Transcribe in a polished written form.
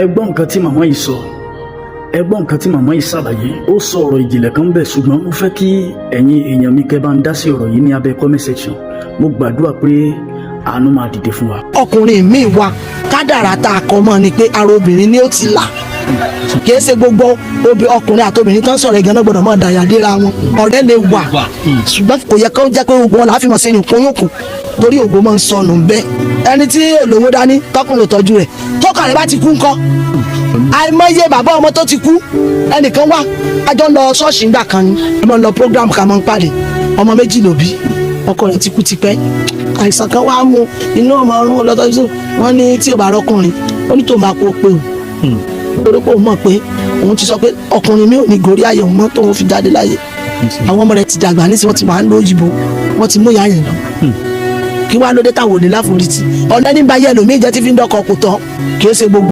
ẹgbọ́n nǹkan tí màmá yìí sọ ẹgbọ́n nǹkan tí màmá yìí ṣàlàyé ó sọ ọ̀rọ̀ ìjìnlẹ̀ kan bẹ̀ ṣùgbọ́n mo fẹ́ kí ẹ̀yin èèyàn mi kẹ́ bá ń dá sí ọ̀rọ̀ yìí ní abẹ́ comment section mo gbàdúrà pé àánú máa dìde fún wa. ọkùnrin mi wà kádàrá tá a kọ mọ́ ni pé ara obìnrin ni ó ti là kìí ṣe gbogbo ọkùnrin àti obìnrin tó ń sọ̀rọ̀ ìgànnà gbọ́dọ̀ máa dàyà déra wọn ọ̀rẹ́ lè wà ṣùgbọ́n kò yẹ kó jẹ́ pé gbogbo wọn làá fi mọ̀ sí ìkúnyùnkù torí ògo máa ń sọnù bẹ́ẹ̀ ẹni tí olówó dání tọkùnrin tọ́jú rẹ̀ tọkọ rẹ̀ bá ti kú ńkọ́ àìmọye bàbá ọmọ tó ti kú ẹnìkan wà àjọ lọ ṣọ́ọ̀ṣì ńgbà kan ni ẹ máa ń lọ program ká máa ń pàdé ọmọ méjì ló bí ọkọ rẹ̀ ti kú tipẹ́ àìsàn kan wá mú inú ọmọ ọrùn lọ́tọ́jú wọn ní tí ò bá rọ́kùnrin ó ní tó máa kó pé o torí pé òun mọ̀ pé òun ti sọ pé ọkùnrin mi ò ní gorí ayé òun mọ́ tóun fi jáde láyé àwọn ọmọ rẹ̀ ti dàgbà nísìnyí wọ́n ti wà ń lo òyìnbó wọ́n ti mú ìyá yẹn lọ kí wàá lóde táwọn ò ní láforítì ọ̀nà ní báyẹ̀ lómi ìjẹ́ tí fi ń dọ́kọ̀ kò tán kì í ṣe gbogbo.